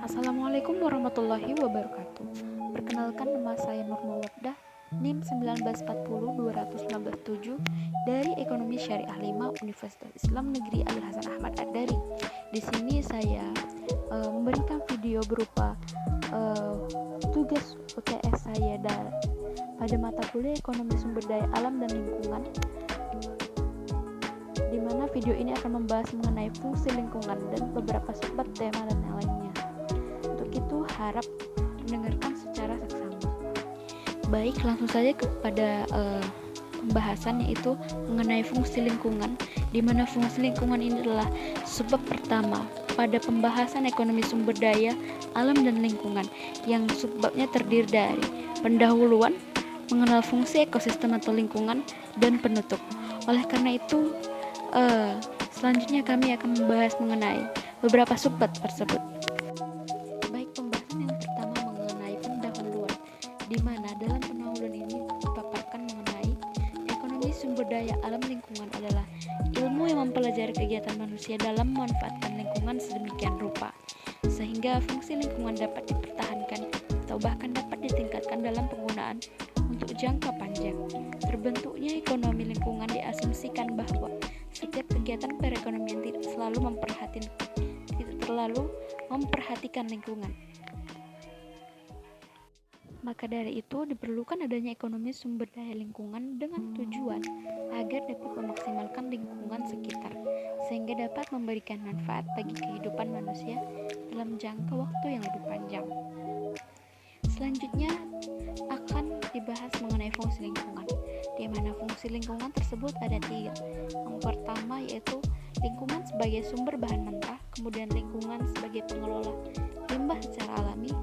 Assalamualaikum warahmatullahi wabarakatuh. Perkenalkan, nama saya Nur Mawaddah, NIM 1940215 dari Ekonomi Syariah 5 Universitas Islam Negeri Ali Hasan Ahmad Ad-Dari. Di sini saya memberikan video berupa tugas UTS saya pada mata kuliah Ekonomi Sumber Daya Alam dan Lingkungan, di mana video ini akan membahas mengenai fungsi lingkungan dan beberapa sumber tema dan yang lainnya. Untuk itu harap mendengarkan secara seksama. Baik, langsung saja kepada pembahasan, yaitu mengenai fungsi lingkungan, di mana fungsi lingkungan ini adalah sebab pertama pada pembahasan ekonomi sumber daya alam dan lingkungan, yang sebabnya terdiri dari pendahuluan, mengenal fungsi ekosistem atau lingkungan, dan penutup. Oleh karena itu, selanjutnya kami akan membahas mengenai beberapa subbab tersebut. Baik, pembahasan yang pertama mengenai pendahuluan, di mana dalam pendahuluan ini dipaparkan mengenai ekonomi sumber daya alam lingkungan adalah ilmu yang mempelajari kegiatan manusia dalam memanfaatkan lingkungan sedemikian rupa sehingga fungsi lingkungan dapat dipertahankan atau bahkan dapat ditingkatkan dalam penggunaan untuk jangka panjang. Terbentuknya ekonomi lingkungan diasumsikan bahwa setiap kegiatan perekonomian tidak terlalu memperhatikan lingkungan. Maka dari itu diperlukan adanya ekonomi sumber daya lingkungan dengan tujuan agar dapat memaksimalkan lingkungan sekitar sehingga dapat memberikan manfaat bagi kehidupan manusia dalam jangka waktu yang lebih panjang. Selanjutnya akan dibahas mengenai fungsi lingkungan, di mana fungsi lingkungan tersebut ada 3. Yang pertama yaitu lingkungan sebagai sumber bahan mentah, kemudian lingkungan sebagai pengelola limbah secara alami,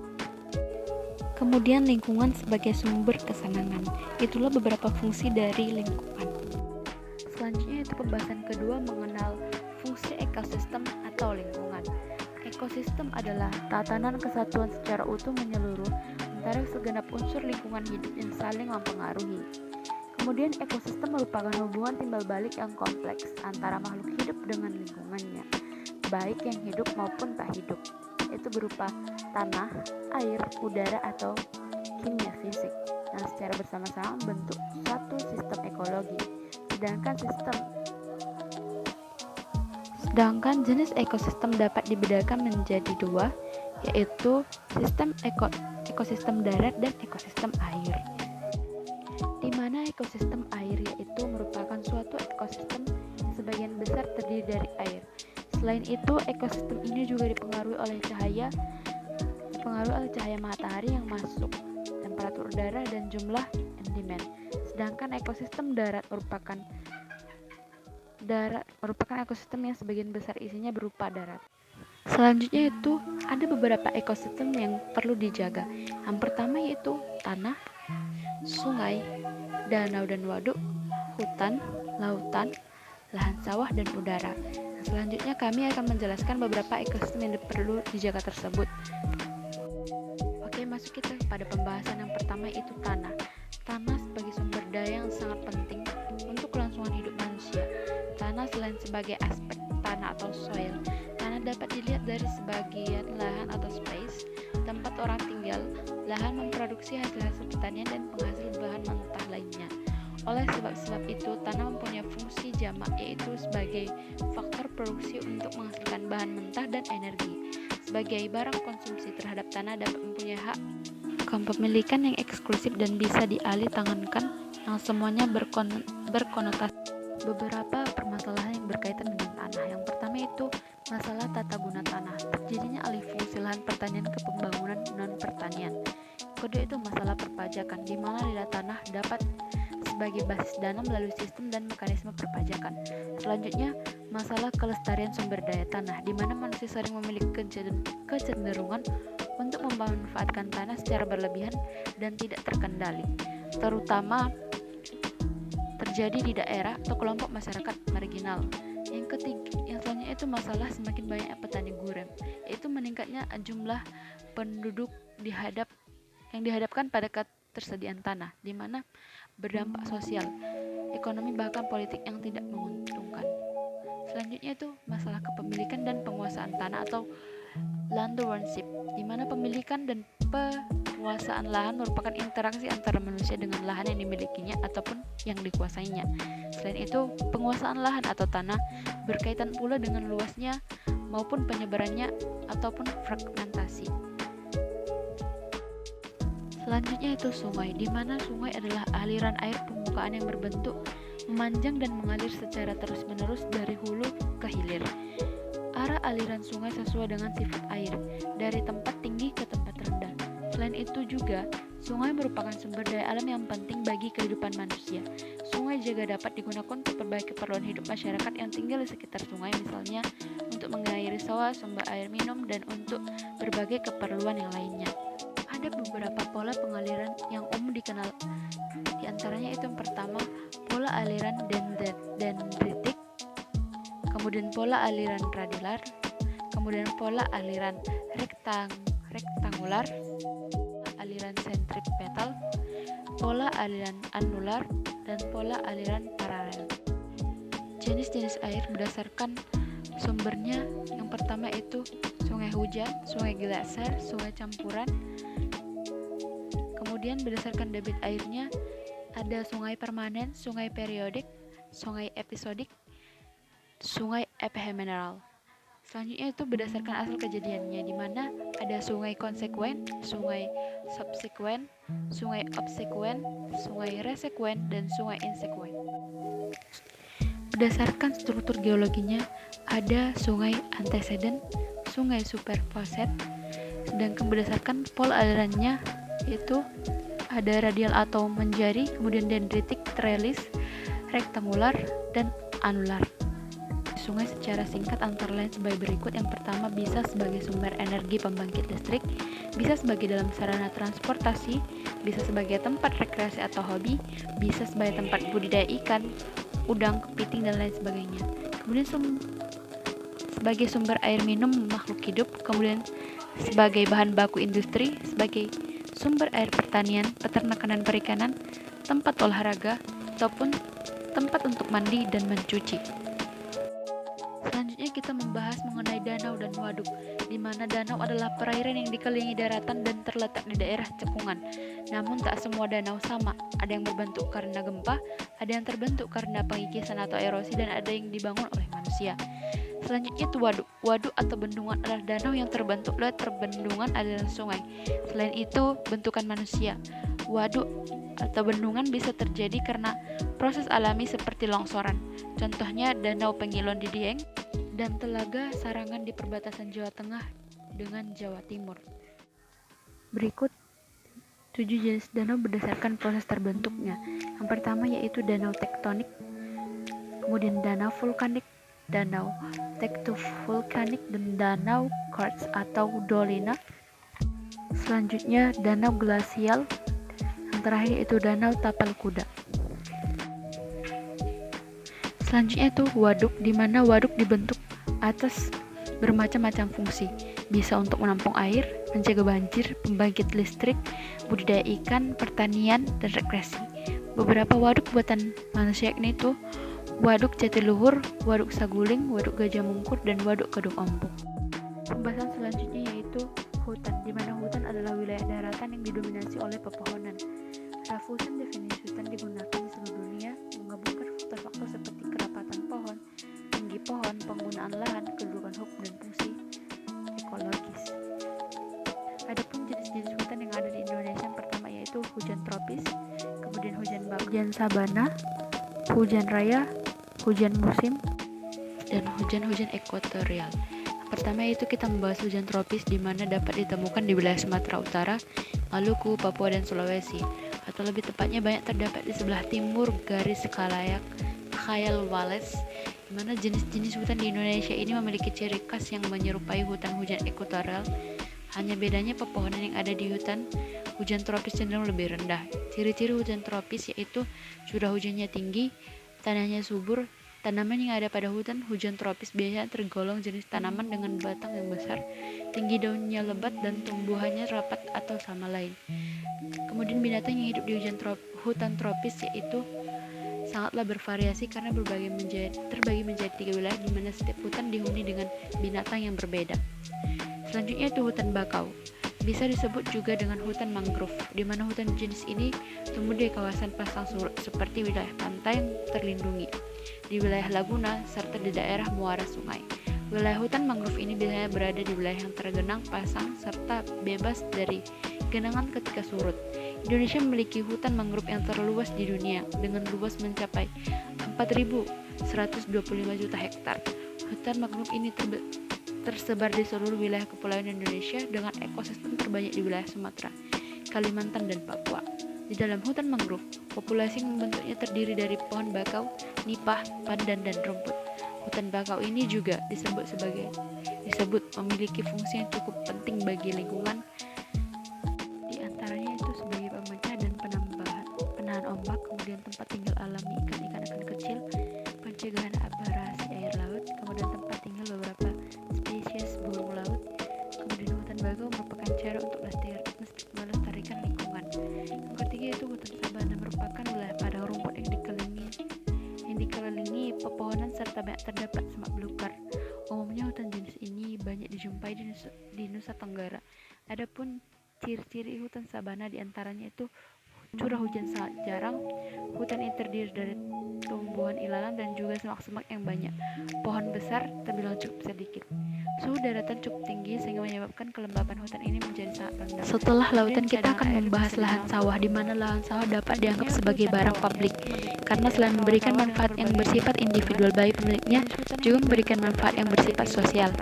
kemudian lingkungan sebagai sumber kesenangan. Itulah beberapa fungsi dari lingkungan. Selanjutnya itu pembahasan kedua mengenal fungsi ekosistem atau lingkungan. Ekosistem adalah tatanan kesatuan secara utuh menyeluruh antara segenap unsur lingkungan hidup yang saling mempengaruhi. Kemudian ekosistem merupakan hubungan timbal balik yang kompleks antara makhluk hidup dengan lingkungannya, baik yang hidup maupun tak hidup. Itu berupa tanah, air, udara, atau kimia fisik yang secara bersama-sama membentuk suatu sistem ekologi. Sedangkan jenis ekosistem dapat dibedakan menjadi 2, yaitu sistem ekosistem darat dan ekosistem air. Di mana ekosistem air yaitu merupakan suatu ekosistem yang sebagian besar terdiri dari air. Selain itu, ekosistem ini juga dipengaruhi oleh cahaya matahari yang masuk, temperatur udara, dan jumlah endimen. Sedangkan ekosistem darat merupakan ekosistem yang sebagian besar isinya berupa darat. Selanjutnya itu ada beberapa ekosistem yang perlu dijaga. Yang pertama yaitu tanah, sungai, danau dan waduk, hutan, lautan, lahan sawah, dan udara. Selanjutnya kami akan menjelaskan beberapa ekosistem yang perlu dijaga tersebut. Oke, masuk kita pada pembahasan yang pertama, yaitu tanah. Tanah sebagai sumber daya yang sangat penting untuk kelangsungan hidup manusia. Tanah selain sebagai aspek tanah atau soil, tanah dapat dilihat dari sebagian lahan atau space, tempat orang tinggal, lahan memproduksi hasil-hasil pertanian, dan penghasil bahan mentah lainnya. Oleh sebab itu, tanah mempunyai fungsi jamak, yaitu sebagai faktor produksi untuk menghasilkan bahan mentah dan energi. Sebagai barang konsumsi terhadap tanah dapat mempunyai hak kepemilikan yang eksklusif dan bisa dialih tangankan, yang semuanya berkonotasi beberapa permasalahan yang berkaitan dengan tanah. Yang pertama itu masalah tata guna tanah, terjadinya alih fungsi lahan pertanian ke pembangunan non-pertanian. Kedua itu masalah perpajakan, di mana nilai tanah dapat sebagai basis dana melalui sistem dan mekanisme perpajakan. Selanjutnya, masalah kelestarian sumber daya tanah, di mana manusia sering memiliki kecenderungan untuk memanfaatkan tanah secara berlebihan dan tidak terkendali, terutama terjadi di daerah atau kelompok masyarakat marginal. Yang selanjutnya itu masalah semakin banyak petani gurem, yaitu meningkatnya jumlah penduduk yang dihadapkan pada ketersediaan tanah, di mana berdampak sosial, ekonomi, bahkan politik yang tidak menguntungkan. Selanjutnya itu masalah kepemilikan dan penguasaan tanah atau land ownership, di mana pemilikan dan penguasaan lahan merupakan interaksi antara manusia dengan lahan yang dimilikinya ataupun yang dikuasainya. Selain itu, penguasaan lahan atau tanah berkaitan pula dengan luasnya maupun penyebarannya ataupun fragmentasi. Selanjutnya itu sungai, di mana sungai adalah aliran air permukaan yang berbentuk memanjang dan mengalir secara terus-menerus dari hulu ke hilir. Arah aliran sungai sesuai dengan sifat air, dari tempat tinggi ke tempat rendah. Selain itu juga, sungai merupakan sumber daya alam yang penting bagi kehidupan manusia. Sungai juga dapat digunakan untuk berbagai keperluan hidup masyarakat yang tinggal di sekitar sungai, misalnya untuk mengairi sawah, sumber air minum, dan untuk berbagai keperluan yang lainnya. Ada beberapa pola pengaliran yang umum dikenal. Di antaranya itu yang pertama, pola aliran dendritik, kemudian pola aliran radial, kemudian pola aliran rektangular, aliran sentripetal, pola aliran anular, dan pola aliran paralel. Jenis-jenis air berdasarkan sumbernya, yang pertama itu sungai hujan, sungai glaser, sungai campuran. Kemudian berdasarkan debit airnya ada sungai permanen, sungai periodik, sungai episodik, sungai ephemeral. Selanjutnya itu berdasarkan asal kejadiannya, di mana ada sungai konsekuen, sungai subsekuen, sungai obsekuen, sungai resekuen, dan sungai insekuen. Berdasarkan struktur geologinya ada sungai antecedent, sungai superfoset, sedangkan berdasarkan pola alirannya itu ada radial atau menjari, kemudian dendritik, trellis, rektangular, dan anular. Sungai secara singkat antara lain sebagai berikut. Yang pertama, bisa sebagai sumber energi pembangkit listrik, bisa sebagai dalam sarana transportasi, bisa sebagai tempat rekreasi atau hobi, bisa sebagai tempat budidaya ikan, udang, kepiting, dan lain sebagainya. Kemudian sebagai sumber air minum makhluk hidup, kemudian sebagai bahan baku industri, sebagai sumber air pertanian, peternakan, dan perikanan, tempat olahraga, ataupun tempat untuk mandi dan mencuci. Selanjutnya kita membahas mengenai danau dan waduk, di mana danau adalah perairan yang dikelilingi daratan dan terletak di daerah cekungan. Namun tak semua danau sama, ada yang berbentuk karena gempa, ada yang terbentuk karena pengikisan atau erosi, dan ada yang dibangun oleh manusia. Selanjutnya itu waduk. Waduk atau bendungan adalah danau yang terbentuk lewat perbendungan aliran sungai. Selain itu, bentukan manusia. Waduk atau bendungan bisa terjadi karena proses alami seperti longsoran. Contohnya Danau Pengilon di Dieng dan Telaga Sarangan di perbatasan Jawa Tengah dengan Jawa Timur. Berikut 7 jenis danau berdasarkan proses terbentuknya. Yang pertama yaitu danau tektonik, kemudian danau vulkanik, danau tektovulkanik, dan danau karst atau dolina. Selanjutnya danau glasial, yang terakhir itu danau tapal kuda. Selanjutnya itu waduk, di mana waduk dibentuk atas bermacam-macam fungsi. Bisa untuk menampung air, mencegah banjir, pembangkit listrik, budidaya ikan, pertanian, dan rekreasi. Beberapa waduk buatan manusia ini itu Waduk Jatiluhur, Waduk Saguling, Waduk Gajah Mungkur, dan Waduk Kedung Ompong. Pembahasan selanjutnya yaitu hutan, di mana hutan adalah wilayah daratan yang didominasi oleh pepohonan. Raffusan definisi hutan digunakan di seluruh dunia, menggabungkan faktor-faktor seperti kerapatan pohon, tinggi pohon, penggunaan lahan, kedudukan hukum, dan fungsi ekologis. Adapun jenis-jenis hutan yang ada di Indonesia, yang pertama yaitu hujan tropis, kemudian hujan batu, hujan sabana, hujan raya, hujan musim, dan hujan-hujan ekuatorial. Pertama yaitu kita membahas hujan tropis, di mana dapat ditemukan di wilayah Sumatera Utara, Maluku, Papua, dan Sulawesi, atau lebih tepatnya banyak terdapat di sebelah timur garis Khayal Wallace, di mana jenis-jenis hutan di Indonesia ini memiliki ciri khas yang menyerupai hutan hujan ekuatorial. Hanya bedanya pepohonan yang ada di hutan hujan tropis cenderung lebih rendah. Ciri-ciri hujan tropis yaitu curah hujannya tinggi, tanahnya subur. Tanaman yang ada pada hutan hujan tropis biasanya tergolong jenis tanaman dengan batang yang besar, tinggi daunnya lebat, dan tumbuhannya rapat atau sama lain. Kemudian binatang yang hidup di hutan tropis yaitu sangatlah bervariasi karena terbagi menjadi 3 wilayah, di mana setiap hutan dihuni dengan binatang yang berbeda. Selanjutnya itu hutan bakau. Bisa disebut juga dengan hutan mangrove, di mana hutan jenis ini tumbuh di kawasan pasang surut seperti wilayah pantai yang terlindungi, di wilayah laguna, serta di daerah muara sungai. Wilayah hutan mangrove ini biasanya berada di wilayah yang tergenang pasang serta bebas dari genangan ketika surut. Indonesia memiliki hutan mangrove yang terluas di dunia dengan luas mencapai 4.125 juta hektar. Hutan mangrove ini tersebar di seluruh wilayah kepulauan Indonesia dengan ekosistem terbanyak di wilayah Sumatera, Kalimantan, dan Papua. Di dalam hutan mangrove, populasi yang membentuknya terdiri dari pohon bakau, nipah, pandan, dan rumput. Hutan bakau ini juga disebut memiliki fungsi yang cukup penting bagi lingkungan. Di antaranya itu sebagai pemecah dan penahan ombak, kemudian tempat tinggal alami ikan-ikan kecil, pencegahan abrasi air laut, kemudian tempat tinggal beberapa spesies burung laut. Kemudian hutan bakau merupakan cara untuk melestarikan lingkungan. Yang ketiga itu hutan sabana, merupakan wilayah padang rumput yang dikelilingi pepohonan serta banyak terdapat semak belukar. Umumnya hutan jenis ini banyak dijumpai di Nusa Tenggara. Adapun ciri-ciri hutan sabana diantaranya itu curah hujan sangat jarang, hutan ini terdiri dari tumbuhan ilalang dan juga semak-semak yang banyak. Pohon besar terbilang cukup sedikit. Suhu daratan cukup tinggi sehingga menyebabkan kelembapan hutan ini menjadi sangat rendah. Setelah lautan, kita akan membahas lahan sawah, di mana lahan sawah dapat dianggap sebagai barang publik karena selain memberikan manfaat yang bersifat individual bagi pemiliknya, juga memberikan manfaat yang bersifat sosial.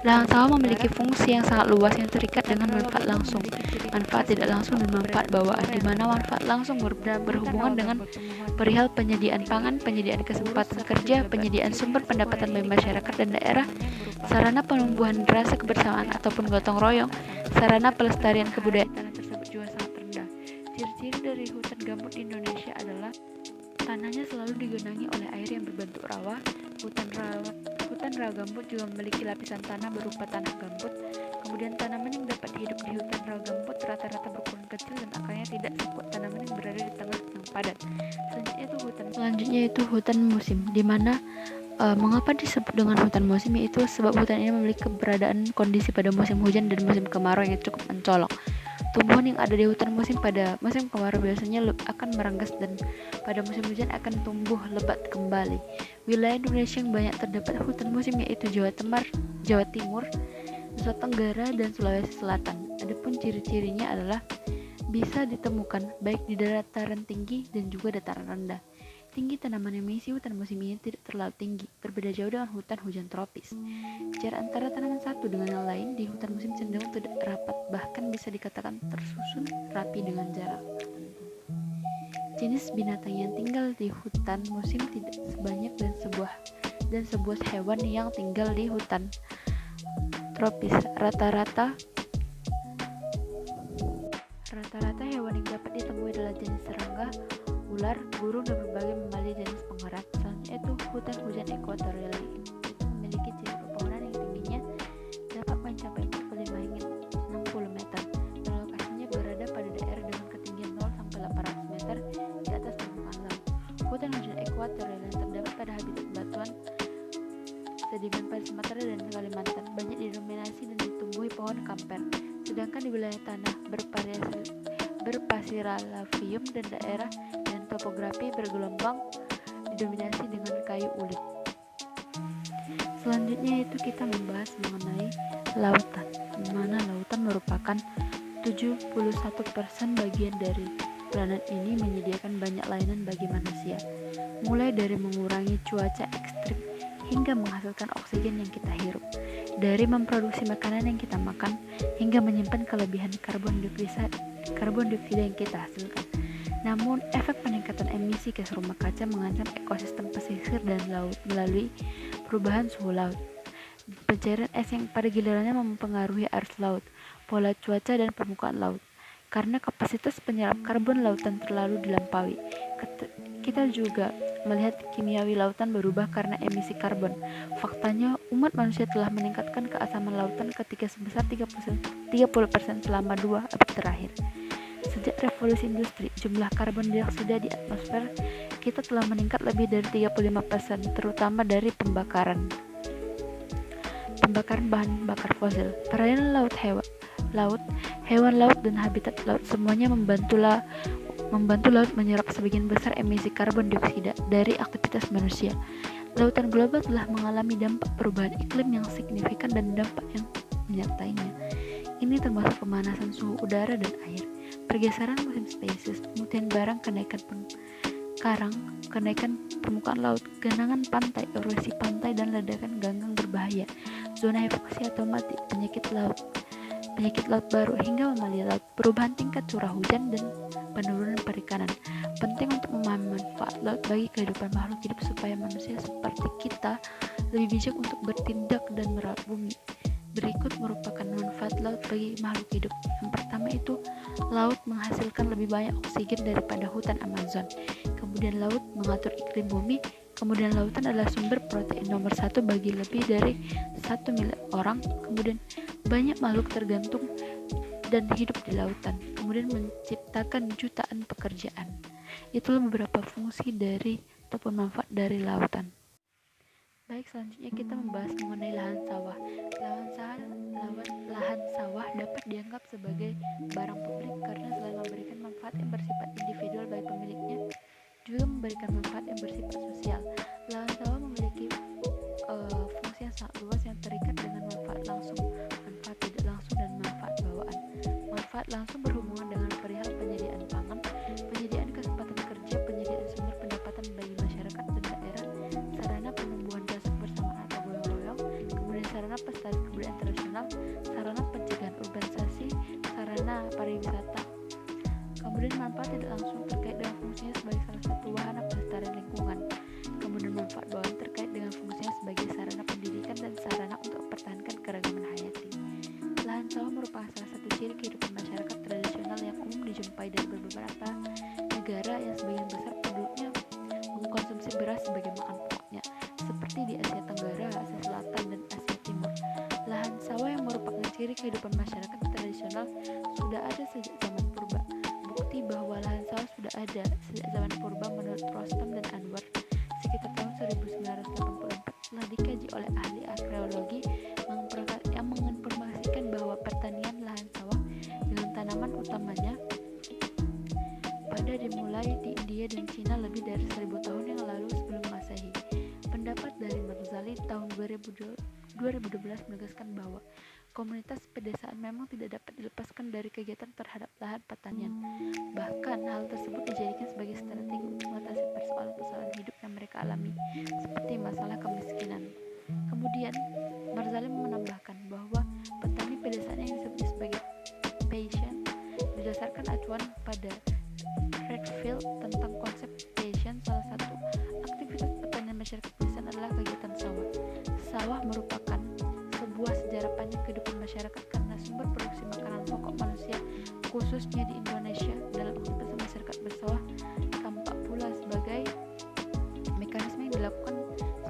Lahan sawah memiliki fungsi yang sangat luas yang terikat dengan manfaat langsung, manfaat tidak langsung, dan manfaat bawaan, di mana manfaat langsung berhubungan dengan perihal penyediaan pangan, penyediaan kesempatan kerja, penyediaan sumber pendapatan bagi masyarakat dan daerah, sarana penumbuhan rasa kebersamaan ataupun gotong royong, sarana pelestarian kebudayaan. Tanah tersebut juga sangat rendah. Ciri-ciri dari hutan gambut di Indonesia adalah tanahnya selalu digenangi oleh air yang berbentuk rawa. Hutan rawa gambut juga memiliki lapisan tanah berupa tanah gambut. Kemudian tanaman yang dapat hidup di hutan rawa gambut rata-rata berukuran kecil dan akarnya tidak sekuat tanaman yang berada di tengah yang padat. Selanjutnya itu hutan musim, di mana mengapa disebut dengan hutan musim, yaitu sebab hutan ini memiliki keberadaan kondisi pada musim hujan dan musim kemarau yang cukup mencolok. Tumbuhan yang ada di hutan musim pada musim kemarau biasanya akan merenggas dan pada musim hujan akan tumbuh lebat kembali. Wilayah Indonesia yang banyak terdapat hutan musim yaitu Jawa Timur, Nusa Tenggara, dan Sulawesi Selatan. Adapun ciri-cirinya adalah bisa ditemukan baik di dataran tinggi dan juga dataran rendah. Tinggi tanaman yang mengisi hutan musim ini tidak terlalu tinggi, berbeda jauh dengan hutan hujan tropis. Jarak antara tanaman satu dengan yang lain di hutan musim cenderung tidak rapat, bahkan bisa dikatakan tersusun rapi dengan jarak. Jenis binatang yang tinggal di hutan musim tidak sebanyak dan sebuah hewan yang tinggal di hutan tropis. Rata-rata hewan yang dapat ditemui adalah jenis serangga, ular, burung, dan berbagai mamalia jenis pengerat. Selanjutnya itu hutan hujan ekuatorial, itu memiliki ciri pepohonan yang tingginya dapat mencapai 45 hingga 60 meter dan lokasinya berada pada daerah dengan ketinggian 0 sampai 800 meter di atas permukaan laut. Hutan hujan ekuatorial yang terdapat pada habitat batuan sedimen pada Sumatera dan Kalimantan banyak didominasi dan ditumbuhi pohon kamper, sedangkan di wilayah tanah berpasiralavium dan daerah dan topografi bergelombang didominasi dengan kayu ulit. Selanjutnya itu kita membahas mengenai lautan, di mana lautan merupakan 71% bagian dari planet ini, menyediakan banyak layanan bagi manusia, mulai dari mengurangi cuaca ekstrim hingga menghasilkan oksigen yang kita hirup, dari memproduksi makanan yang kita makan hingga menyimpan kelebihan karbon dioksida yang kita hasilkan. Namun, efek peningkatan emisi gas rumah kaca mengancam ekosistem pesisir dan laut melalui perubahan suhu laut, pencairan es yang pada gilirannya mempengaruhi arus laut, pola cuaca, dan permukaan laut. Karena kapasitas penyerap karbon lautan terlalu dilampaui, kita juga melihat kimiawi lautan berubah karena emisi karbon. Faktanya, umat manusia telah meningkatkan keasaman lautan ketika sebesar 30% selama 2 abad terakhir. Sejak revolusi industri, jumlah karbon dioksida di atmosfer kita telah meningkat lebih dari 35%, terutama dari pembakaran pembakaran bahan bakar fosil. Perairan laut, hewan laut dan habitat laut semuanya membantu laut menyerap sebagian besar emisi karbon dioksida dari aktivitas manusia. Lautan global telah mengalami dampak perubahan iklim yang signifikan dan dampak yang menyertainya. Ini termasuk pemanasan suhu udara dan air, pergeseran musim spesies, pemutihan barang, kenaikan karang, kenaikan permukaan laut, genangan pantai, erosi pantai, dan ledakan ganggang berbahaya, zona evakuasi atau mati, penyakit laut baru, hingga mamalia laut, perubahan tingkat curah hujan, dan penurunan perikanan. Penting untuk memahami manfaat laut bagi kehidupan makhluk hidup supaya manusia seperti kita lebih bijak untuk bertindak dan merawat bumi. Berikut merupakan manfaat laut bagi makhluk hidup. Yang pertama itu, laut menghasilkan lebih banyak oksigen daripada hutan Amazon. Kemudian laut mengatur iklim bumi. Kemudian lautan adalah sumber protein nomor 1 bagi lebih dari 1 miliar orang. Kemudian banyak makhluk tergantung dan hidup di lautan. Kemudian menciptakan jutaan pekerjaan. Itulah beberapa fungsi dari ataupun manfaat dari lautan. Baik, selanjutnya kita membahas mengenai lahan sawah. Lahan sawah dapat dianggap sebagai barang publik karena selain memberikan manfaat yang bersifat individual bagi pemiliknya, juga memberikan manfaat yang bersifat sosial. Lahan sawah memiliki fungsi yang sangat luas yang terikat dengan manfaat langsung, manfaat tidak langsung, dan manfaat bawaan. Manfaat langsung berhubungan dengan perihal penyediaan pangan, penyediaan kesempatan kerja, penyediaan sumber pendapatan bagi masyarakat dan daerah, sarana penumbuhan dasar bersamaan atau gotong-royong, kemudian sarana pelestarian kebudayaan tradisional, sarana pencegahan urbanisasi, sarana pariwisata. Kemudian manfaat tidak langsung terkait dengan fungsinya sebagai salah satu wahana pelestarian lingkungan. Kemudian manfaat bawaan terkait dengan fungsinya sebagai sarana pendidikan dan sarana untuk mempertahankan keragaman hayati. Lahan sawah merupakan salah satu ciri kehidupan masyarakat tradisional yang umum dijumpai dari beberapa negara yang sebagian besar penduduknya mengkonsumsi beras sebagai makan pokoknya, seperti di Asia Tenggara, Asia Selatan, dan Asia Timur. Lahan sawah yang merupakan ciri kehidupan masyarakat tradisional sudah ada sejak zaman purba. Bukti bahwa lahan sawah sudah ada sejak zaman purba menurut Rostam dan Anwar sekitar tahun 1984 telah dikaji oleh ahli arkeologi yang menginformasikan bahwa pertanian lahan sawah dengan tanaman utamanya pada dimulai di India dan Cina lebih dari 1000 tahun yang lalu sebelum Masehi. Pendapat dari Marzali tahun 2012 menegaskan bahwa komunitas pedesaan memang tidak dapat dilepaskan dari kegiatan terhadap lahan pertanian. Bahkan hal tersebut dijadikan sebagai strategi untuk mengatasi persoalan-persoalan hidup yang mereka alami, seperti masalah kemiskinan. Kemudian, Marzali menambahkan bahwa petani pedesaan yang disebut sebagai peasant berdasarkan acuan pada Redfield tentang konsep peasant. Salah satu aktivitas pertanian masyarakat pedesaan adalah kegiatan sawah. Sawah merupakan sebuah sejarah panjang kehidupan masyarakat karena sumber produksi makanan pokok manusia, khususnya di Indonesia. Dalam aktivitas masyarakat bersawah tampak pula sebagai mekanisme yang dilakukan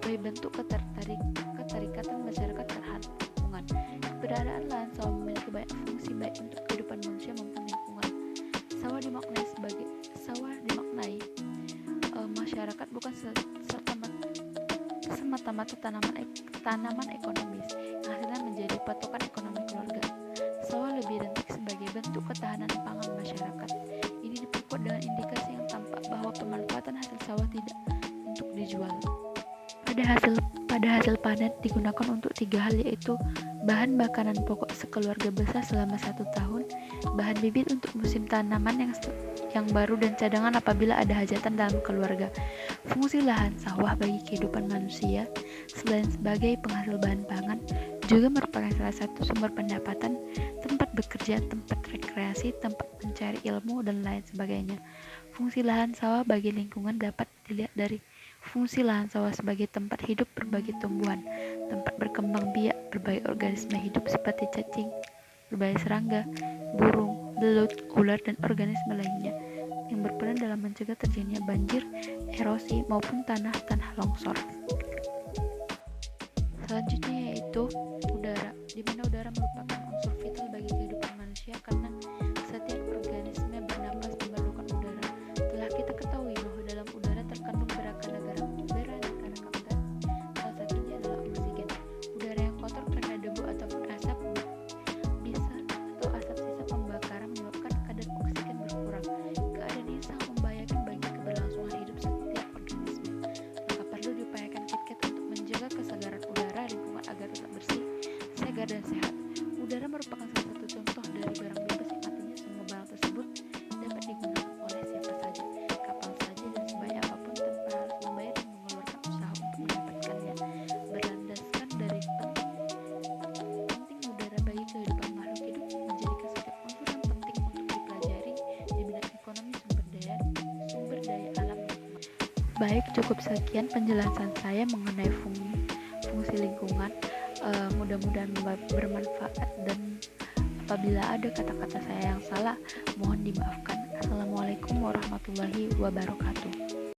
sebagai bentuk keterikatan masyarakat terhadap lingkungan. Keberadaan lahan sawah memiliki banyak fungsi baik untuk kehidupan manusia maupun lingkungan. Sawah dimaknai masyarakat bukan semata-mata tanaman ekonomis yang hasilnya menjadi patokan ekonomi keluarga. Sawah lebih identik sebagai bentuk ketahanan pangan masyarakat. Ini diperkuat dengan indikasi yang tampak bahwa pemanfaatan hasil sawah tidak untuk dijual. Pada hasil panen digunakan untuk 3 hal, yaitu bahan makanan pokok sekeluarga besar selama 1 tahun, bahan bibit untuk musim tanaman yang baru, dan cadangan apabila ada hajatan dalam keluarga. Fungsi lahan sawah bagi kehidupan manusia selain sebagai penghasil bahan pangan juga merupakan salah satu sumber pendapatan, tempat bekerja, tempat rekreasi, tempat mencari ilmu, dan lain sebagainya. Fungsi lahan sawah bagi lingkungan dapat dilihat dari fungsi lahan sawah sebagai tempat hidup berbagai tumbuhan, tempat berkembang biak berbagai organisme hidup seperti cacing, berbagai serangga, burung, belut, ular, dan organisme lainnya yang berperan dalam mencegah terjadinya banjir, erosi, maupun tanah longsor. Selanjutnya yaitu udara, di mana udara merupakan unsur vital bagi kehidupan manusia karena setiap organisme bernapas memerlukan udara. Telah kita ketahui bahwa dalam udara terkandung beraneka gas, salah satunya adalah oksigen. Udara yang kotor karena segar dan sehat. Udara merupakan salah satu contoh dari barang bebas yang artinya semua barang tersebut dapat digunakan oleh siapa saja, kapan saja, dan sebanyak apapun tanpa harus membayar dan mengeluarkan usaha untuk mendapatkannya. Berlandaskan dari penting udara bagi kehidupan makhluk hidup, menjadikan setiap unsur yang penting untuk dipelajari di bidang ekonomi sumber daya alam. Baik, cukup sekian penjelasan saya mengenai fungsi lingkungan. Mudah-mudahan bermanfaat, dan apabila ada kata-kata saya yang salah, mohon dimaafkan. Assalamualaikum warahmatullahi wabarakatuh.